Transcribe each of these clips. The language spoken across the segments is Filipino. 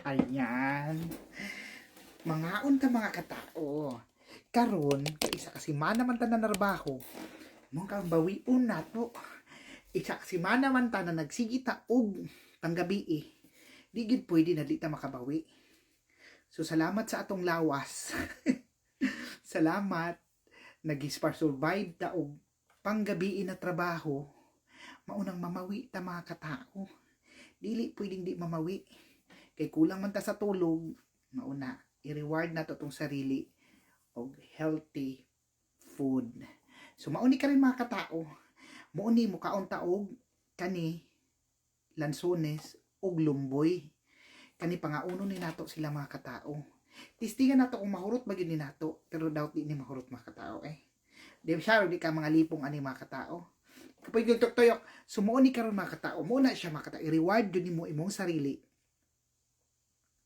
Ayan. Mangaon ta mga katao. Karon, isa kasi man naman ta na narbaho. Mong kang bawiun nato. Isa kasi man naman ta na nagsigita og panggabi eh. Di gid pwede na di ta makabawi. So salamat sa atong lawas. Salamat. Nag-ispar survive ta og panggabi na trabaho. Maunang mamawi ta mga katao. Dili pwedeng di mamawi. Kay kulang man ta sa tulog, mauna i-reward nato tong sarili og healthy food. So mauni ka rin mga katao. Mauni mo kaon ta og kani lansones og lumboy. Kani pangauno ni nato sila mga katao. Tistingan nato kung mahurot ba gid ni nato, pero doubt di ni mahurot mga katao eh. Di siya di ka mga lipong ani mga katao. Kapag yung tuktoyok, sumuuni karon mga katao, muna siya mga katao, i-reward yun mo imong sarili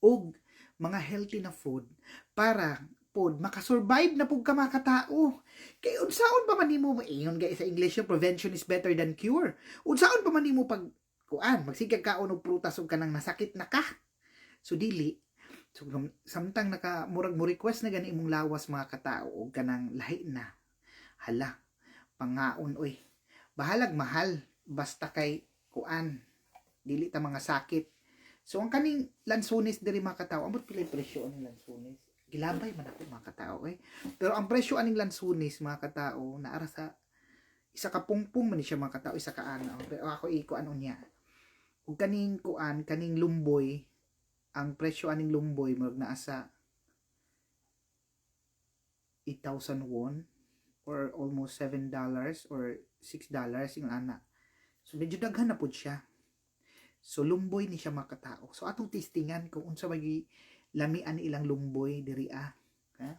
og mga healthy na food para pod makasurvive na pud ka mga katao. Kay unsaon pa man nimo ingon guys sa English yung prevention is better than cure. Unsaon pa man nimo pag kuan magsigag kaon og prutas ug kanang nasakit na ka. So dili. So samtang naka murag mo request na gani imong lawas mga katao og kanang lahi na. Hala, pangaon oy. Bahalag mahal basta kay kuan dili ta mga sakit. So ang kaning lansones diri mga katao, amot pila presyo ang lansones. Gilabay man ako mga katao eh. Pero ang presyo aning lansones mga katao naara sa isa ka pungpung man siya mga katao, isa ka ano. Pero ako iko ano niya. Ug kaning kuan, kaning lumboy, ang presyo aning lumboy mag naa sa 8,000 won or almost $7 or $6 yung ana. So medyo daghan na pud siya. So lumboy ni siya mga katao. So atong testingan kung unsa magi lamian ilang lumboy diri ah. Okay?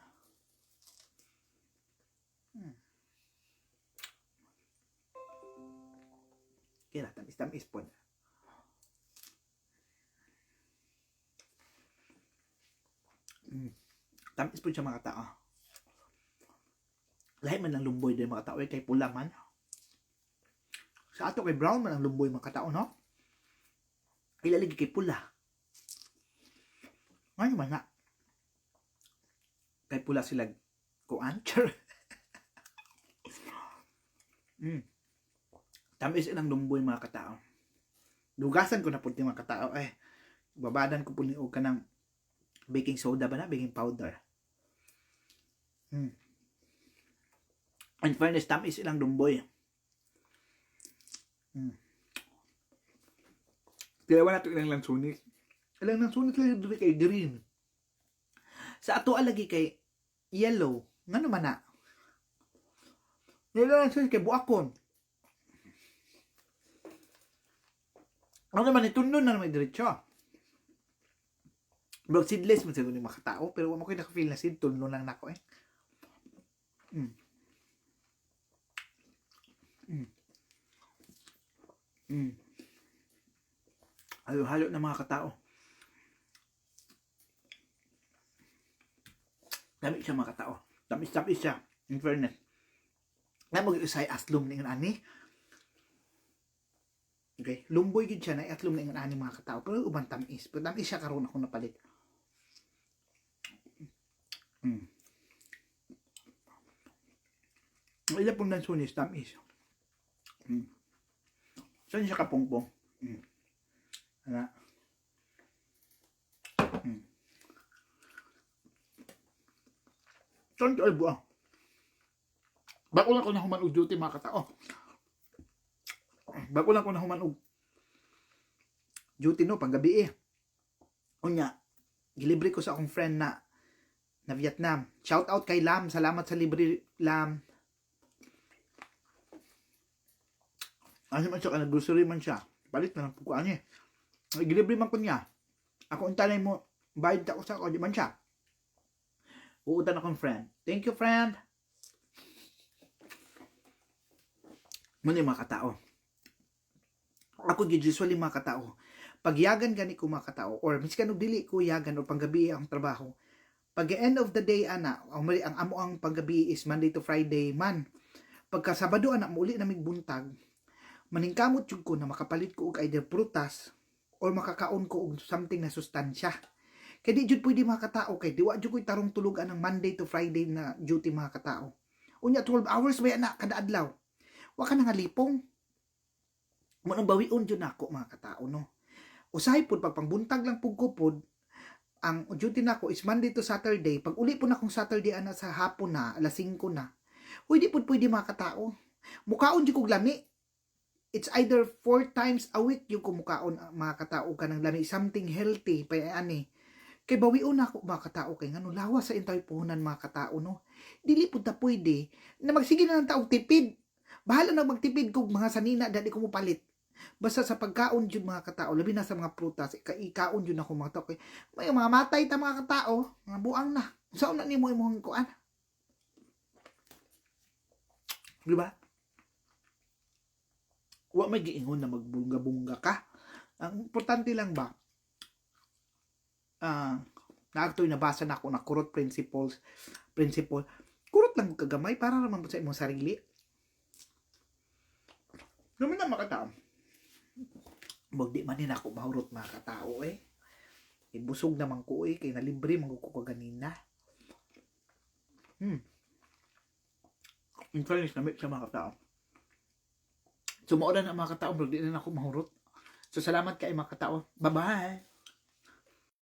Kaya tamis po. Tamis po siya mga katao. Lahi man lang lumboy din mga katao kay pula man. Sa ato kay brown man ang lumboy mga katao no? Ilalagi kay pula. Ngayon man na. Kay pula sila kuan. Tamis ilang lumboy mga katao. Dugasan ko na po mga katao. Babadan ko po ni og kanang baking soda ba na? Baking powder. In fairness, tamis ilang lumboy. Kaya wala ito ilang lansunis. Ilang lansunis lang dito kay green. Sa ato alagi kay yellow. Nga naman na. Ilang lansunis kay buakon. Ano naman itundo na naman diretso. Bro, seedless man siguro ni mga tao. Pero wala ko yung nakafeel na seed. Tundo lang na ako eh. Halo-halo na mga katao. Dami siya mga katao. Tamis-tamis siya. In fairness. Na mag-isay aslom na yung ani. Okay. Lumboy gid siya na aslom na yung ani mga katao. Pero uban tamis. Pero tamis siya karon ako napalit. Ila pong lansunis tamis. Saan siya kapungpong? Hala. Saan siya ay buang? Bako lang ko na human og duty mga katao. Bako lang ko na human og duty no panggabi eh. Unya, gilibre ko sa akong friend na Vietnam. Shout out kay Lam. Salamat sa libre Lam. Ano man siya ka nag-grocery man siya. Palit na lang po ko niya. Gilibre man ko niya. Ako untalay mo, bayad ako sa ako, di man siya. Uutan akong friend. Thank you, friend. Muna yung mga katao. Ako usually mga katao. Pag yagan gani ko mga katao, or miskan og dili ko yagan o panggabi ang trabaho, pag end of the day, ang amo ang panggabi is Monday to Friday man. Pagka Sabado, muli na migbuntag, maningkamot yun ko na makapalit ko og either prutas or makakaon ko og something na sustansya. Kay di jud pwede mga katao kay diwa jud ko'y tarong tulugan ng Monday to Friday na duty mga katao. Unya 12 hours ba na kada adlaw. Wa ka na nga lipong. Manong bawion jud nako mga katao no. Usahay pud pag pangbuntag lang pug kupod, ang duty nako is Monday to Saturday. Pag uli po na kung Saturday ana sa hapon na, alas 5 na. Uy, di po pwede mga katao. Mukaon jud kog lami. It's either 4 times a week yung kumukaon mga katao ka ng lami. Something healthy pa ani. Kay bawion na ako mga katao kay ngano lawas sa intay puhunan mga katao no. Dili pud ta pwede na magsige na ng taog tipid. Bahala na magtipid kog mga sanina dali ko mo palit. Basta sa pagkaon jud mga katao, labi na sa mga prutas, ikaon jud ako mga tao kay may mga matay ta mga katao, mga buang na. Saan na nimo imong kuan? Di ba? Wa may giingon na magbunga-bunga ka. Ang importante lang ba? Naagtoy nabasa na ako na kurot principle. Kurot lang kagamay para naman sa imong sarili. Naman na makatao. Di man din ako mahurot mga katao eh. Ibusog naman ko eh. Kaya nalibre magkuko ka ganina. In fairness, namit sa mga katao. Sumuodan ang mga katao. Di na ako mahurot. So salamat kay mga katao. Bye-bye!